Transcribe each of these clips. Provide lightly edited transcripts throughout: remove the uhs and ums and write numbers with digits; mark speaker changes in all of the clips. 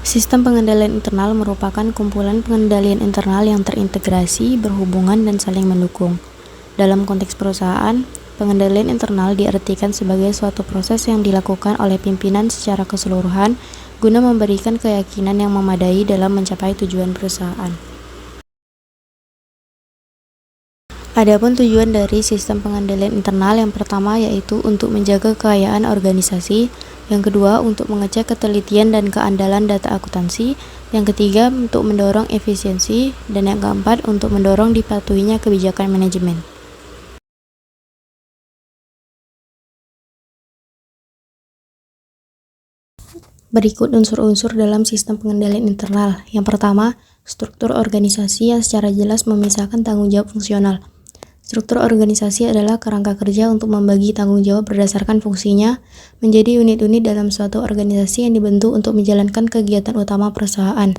Speaker 1: Sistem pengendalian internal merupakan kumpulan pengendalian internal yang terintegrasi, berhubungan, dan saling mendukung. Dalam konteks perusahaan, pengendalian internal diartikan sebagai suatu proses yang dilakukan oleh pimpinan secara keseluruhan guna memberikan keyakinan yang memadai dalam mencapai tujuan perusahaan. Adapun tujuan dari sistem pengendalian internal yang pertama yaitu untuk menjaga kekayaan organisasi, yang kedua untuk mengecek ketelitian dan keandalan data akuntansi, yang ketiga untuk mendorong efisiensi, dan yang keempat untuk mendorong dipatuhinya kebijakan manajemen. Berikut unsur-unsur dalam sistem pengendalian internal. Yang pertama, struktur organisasi yang secara jelas memisahkan tanggung jawab fungsional. Struktur organisasi adalah kerangka kerja untuk membagi tanggung jawab berdasarkan fungsinya menjadi unit-unit dalam suatu organisasi yang dibentuk untuk menjalankan kegiatan utama perusahaan.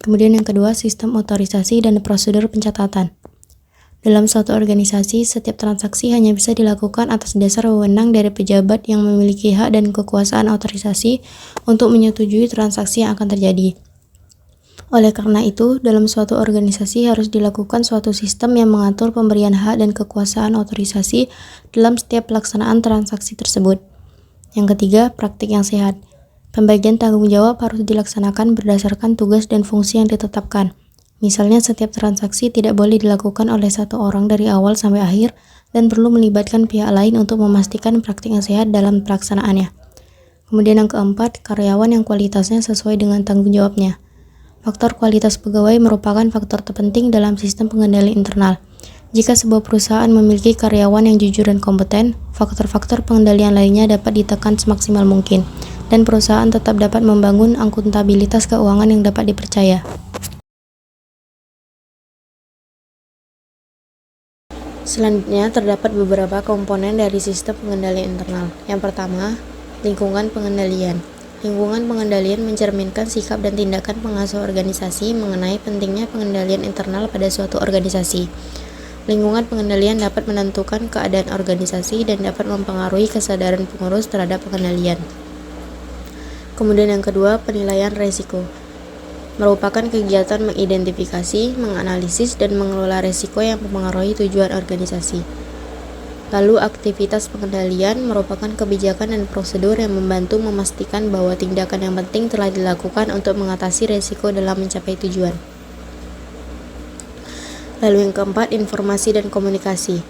Speaker 1: Kemudian yang kedua, sistem otorisasi dan prosedur pencatatan. Dalam suatu organisasi, setiap transaksi hanya bisa dilakukan atas dasar wewenang dari pejabat yang memiliki hak dan kekuasaan otorisasi untuk menyetujui transaksi yang akan terjadi. Oleh karena itu, dalam suatu organisasi harus dilakukan suatu sistem yang mengatur pemberian hak dan kekuasaan otorisasi dalam setiap pelaksanaan transaksi tersebut. Yang ketiga, praktik yang sehat. Pembagian tanggung jawab harus dilaksanakan berdasarkan tugas dan fungsi yang ditetapkan. Misalnya, setiap transaksi tidak boleh dilakukan oleh satu orang dari awal sampai akhir dan perlu melibatkan pihak lain untuk memastikan praktik yang sehat dalam pelaksanaannya. Kemudian yang keempat, karyawan yang kualitasnya sesuai dengan tanggung jawabnya. Faktor kualitas pegawai merupakan faktor terpenting dalam sistem pengendalian internal. Jika sebuah perusahaan memiliki karyawan yang jujur dan kompeten, faktor-faktor pengendalian lainnya dapat ditekan semaksimal mungkin, dan perusahaan tetap dapat membangun akuntabilitas keuangan yang dapat dipercaya. Selanjutnya, terdapat beberapa komponen dari sistem pengendalian internal. Yang pertama, lingkungan pengendalian. Lingkungan pengendalian mencerminkan sikap dan tindakan pengasuh organisasi mengenai pentingnya pengendalian internal pada suatu organisasi. Lingkungan pengendalian dapat menentukan keadaan organisasi dan dapat mempengaruhi kesadaran pengurus terhadap pengendalian. Kemudian yang kedua, penilaian risiko. Merupakan kegiatan mengidentifikasi, menganalisis, dan mengelola risiko yang mempengaruhi tujuan organisasi. Lalu aktivitas pengendalian merupakan kebijakan dan prosedur yang membantu memastikan bahwa tindakan yang penting telah dilakukan untuk mengatasi risiko dalam mencapai tujuan. Lalu yang keempat, informasi dan komunikasi.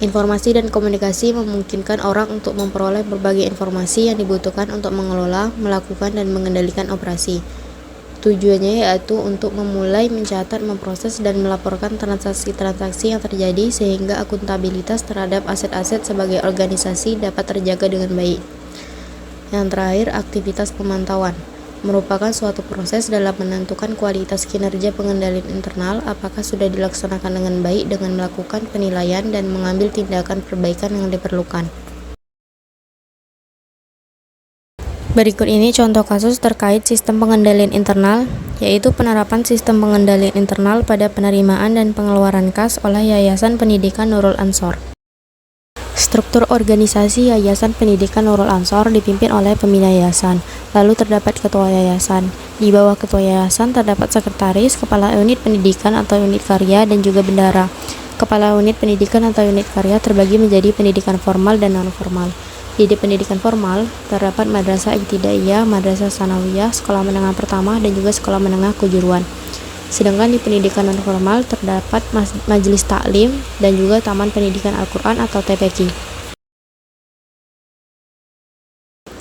Speaker 1: Informasi dan komunikasi memungkinkan orang untuk memperoleh berbagai informasi yang dibutuhkan untuk mengelola, melakukan, dan mengendalikan operasi. Tujuannya yaitu untuk memulai mencatat, memproses, dan melaporkan transaksi-transaksi yang terjadi sehingga akuntabilitas terhadap aset-aset sebagai organisasi dapat terjaga dengan baik. Yang terakhir, aktivitas pemantauan merupakan suatu proses dalam menentukan kualitas kinerja pengendalian internal apakah sudah dilaksanakan dengan baik dengan melakukan penilaian dan mengambil tindakan perbaikan yang diperlukan. Berikut ini contoh kasus terkait sistem pengendalian internal, yaitu penerapan sistem pengendalian internal pada penerimaan dan pengeluaran kas oleh Yayasan Pendidikan Nurul Ansor. Struktur organisasi Yayasan Pendidikan Nurul Ansor dipimpin oleh pembina yayasan, lalu terdapat ketua yayasan. Di bawah ketua yayasan terdapat sekretaris, kepala unit pendidikan atau unit karya, dan juga bendara. Kepala unit pendidikan atau unit karya terbagi menjadi pendidikan formal dan non-formal. Di pendidikan formal, terdapat madrasah ibtidaiyah, madrasah sanawiyah, sekolah menengah pertama, dan juga sekolah menengah kejuruan. Sedangkan di pendidikan non-formal, terdapat majelis taklim dan juga taman pendidikan Al-Quran atau TPQ.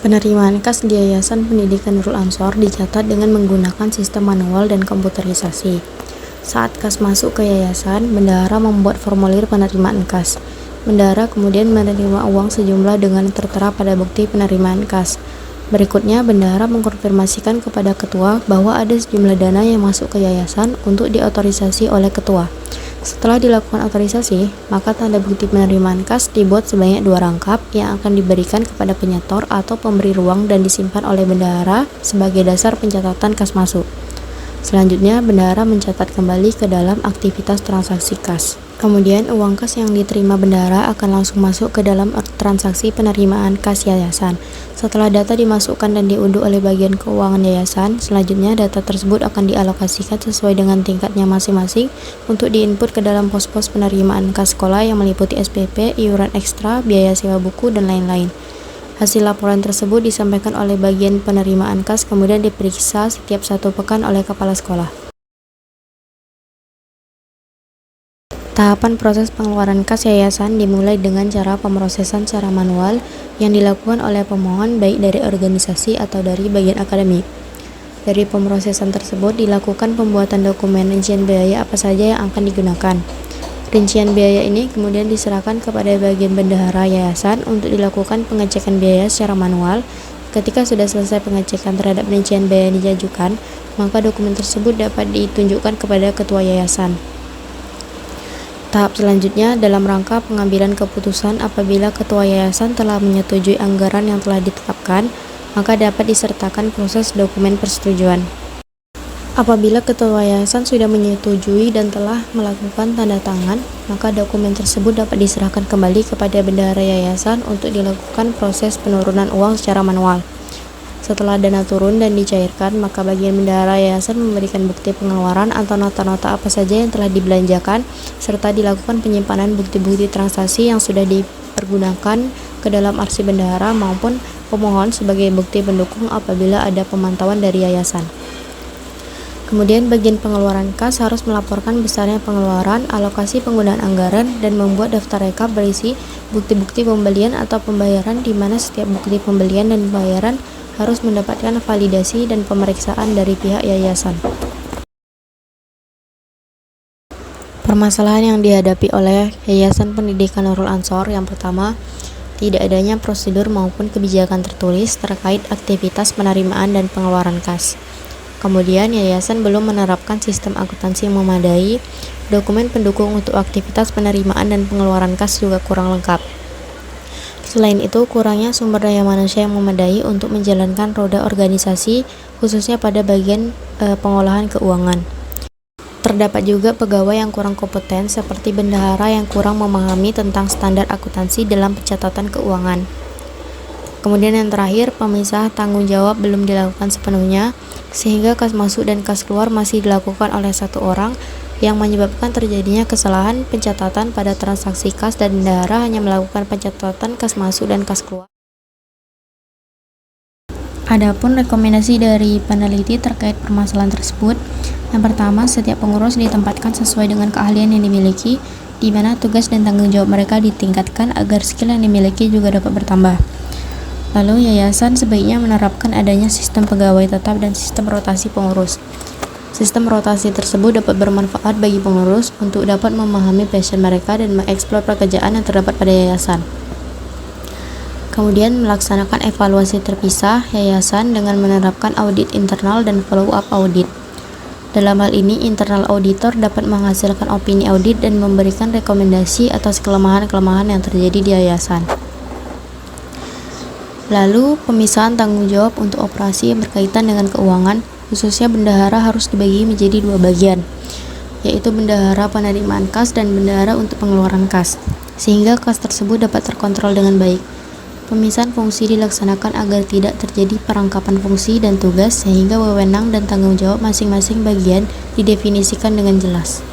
Speaker 1: Penerimaan kas di Yayasan Pendidikan Nurul Ansor dicatat dengan menggunakan sistem manual dan komputerisasi. Saat kas masuk ke yayasan, bendahara membuat formulir penerimaan kas. Bendahara kemudian menerima uang sejumlah dengan tertera pada bukti penerimaan kas. Berikutnya, bendahara mengkonfirmasikan kepada ketua bahwa ada sejumlah dana yang masuk ke yayasan untuk diotorisasi oleh ketua. Setelah dilakukan otorisasi, maka tanda bukti penerimaan kas dibuat sebanyak 2 rangkap yang akan diberikan kepada penyetor atau pemberi ruang dan disimpan oleh bendahara sebagai dasar pencatatan kas masuk. Selanjutnya, bendahara mencatat kembali ke dalam aktivitas transaksi kas. Kemudian, uang kas yang diterima bendahara akan langsung masuk ke dalam transaksi penerimaan kas yayasan. Setelah data dimasukkan dan diunduh oleh bagian keuangan yayasan, selanjutnya data tersebut akan dialokasikan sesuai dengan tingkatnya masing-masing untuk diinput ke dalam pos-pos penerimaan kas sekolah yang meliputi SPP, iuran ekstra, biaya sewa buku, dan lain-lain. Hasil laporan tersebut disampaikan oleh bagian penerimaan kas, kemudian diperiksa setiap 1 pekan oleh kepala sekolah. Tahapan proses pengeluaran kas yayasan dimulai dengan cara pemrosesan secara manual yang dilakukan oleh pemohon baik dari organisasi atau dari bagian akademik. Dari pemrosesan tersebut dilakukan pembuatan dokumen rincian biaya apa saja yang akan digunakan. Rincian biaya ini kemudian diserahkan kepada bagian bendahara yayasan untuk dilakukan pengecekan biaya secara manual. Ketika sudah selesai pengecekan terhadap rincian biaya yang diajukan, maka dokumen tersebut dapat ditunjukkan kepada ketua yayasan. Tahap selanjutnya dalam rangka pengambilan keputusan apabila ketua yayasan telah menyetujui anggaran yang telah ditetapkan, maka dapat disertakan proses dokumen persetujuan. Apabila ketua yayasan sudah menyetujui dan telah melakukan tanda tangan, maka dokumen tersebut dapat diserahkan kembali kepada bendahara yayasan untuk dilakukan proses penurunan uang secara manual. Setelah dana turun dan dicairkan, maka bagian bendahara yayasan memberikan bukti pengeluaran atau nota-nota apa saja yang telah dibelanjakan, serta dilakukan penyimpanan bukti-bukti transaksi yang sudah dipergunakan ke dalam arsip bendahara maupun pemohon sebagai bukti pendukung apabila ada pemantauan dari yayasan. Kemudian bagian pengeluaran kas harus melaporkan besarnya pengeluaran, alokasi penggunaan anggaran, dan membuat daftar rekap berisi bukti-bukti pembelian atau pembayaran di mana setiap bukti pembelian dan pembayaran harus mendapatkan validasi dan pemeriksaan dari pihak yayasan. Permasalahan yang dihadapi oleh Yayasan Pendidikan Nurul Ansor yang pertama, tidak adanya prosedur maupun kebijakan tertulis terkait aktivitas penerimaan dan pengeluaran kas. Kemudian, yayasan belum menerapkan sistem akuntansi yang memadai, dokumen pendukung untuk aktivitas penerimaan dan pengeluaran kas juga kurang lengkap. Selain itu, kurangnya sumber daya manusia yang memadai untuk menjalankan roda organisasi, khususnya pada bagian pengolahan keuangan. Terdapat juga pegawai yang kurang kompeten, seperti bendahara yang kurang memahami tentang standar akuntansi dalam pencatatan keuangan. Kemudian yang terakhir, pemisah tanggung jawab belum dilakukan sepenuhnya, sehingga kas masuk dan kas keluar masih dilakukan oleh 1 orang, yang menyebabkan terjadinya kesalahan pencatatan pada transaksi kas dan bendahara hanya melakukan pencatatan kas masuk dan kas keluar. Adapun rekomendasi dari peneliti terkait permasalahan tersebut, yang pertama, setiap pengurus ditempatkan sesuai dengan keahlian yang dimiliki, di mana tugas dan tanggung jawab mereka ditingkatkan agar skill yang dimiliki juga dapat bertambah. Lalu, yayasan sebaiknya menerapkan adanya sistem pegawai tetap dan sistem rotasi pengurus. Sistem rotasi tersebut dapat bermanfaat bagi pengurus untuk dapat memahami passion mereka dan mengeksplor pekerjaan yang terdapat pada yayasan. Kemudian melaksanakan evaluasi terpisah yayasan dengan menerapkan audit internal dan follow-up audit. Dalam hal ini, internal auditor dapat menghasilkan opini audit dan memberikan rekomendasi atas kelemahan-kelemahan yang terjadi di yayasan. Lalu, pemisahan tanggung jawab untuk operasi yang berkaitan dengan keuangan, khususnya bendahara harus dibagi menjadi 2 bagian, yaitu bendahara penerimaan kas dan bendahara untuk pengeluaran kas, sehingga kas tersebut dapat terkontrol dengan baik. Pemisahan fungsi dilaksanakan agar tidak terjadi perangkapan fungsi dan tugas, sehingga wewenang dan tanggung jawab masing-masing bagian didefinisikan dengan jelas.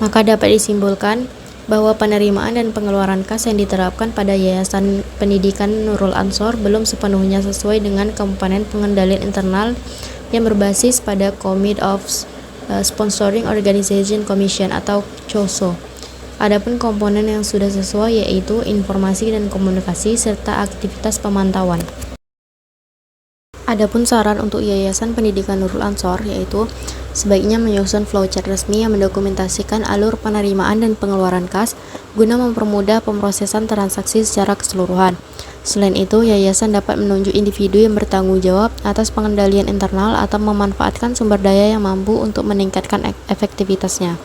Speaker 1: Maka dapat disimpulkan bahwa penerimaan dan pengeluaran kas yang diterapkan pada Yayasan Pendidikan Nurul Ansor belum sepenuhnya sesuai dengan komponen pengendalian internal yang berbasis pada Committee of Sponsoring Organization Commission atau COSO. Adapun komponen yang sudah sesuai yaitu informasi dan komunikasi serta aktivitas pemantauan. Adapun saran untuk Yayasan Pendidikan Nurul Ansor yaitu sebaiknya menyusun flowchart resmi yang mendokumentasikan alur penerimaan dan pengeluaran kas guna mempermudah pemrosesan transaksi secara keseluruhan. Selain itu, yayasan dapat menunjuk individu yang bertanggung jawab atas pengendalian internal atau memanfaatkan sumber daya yang mampu untuk meningkatkan efektivitasnya.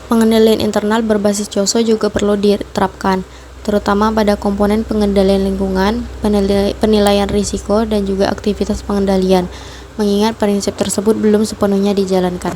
Speaker 1: Pengendalian internal berbasis COSO juga perlu diterapkan, terutama pada komponen pengendalian lingkungan, penilaian risiko, dan juga aktivitas pengendalian, mengingat prinsip tersebut belum sepenuhnya dijalankan.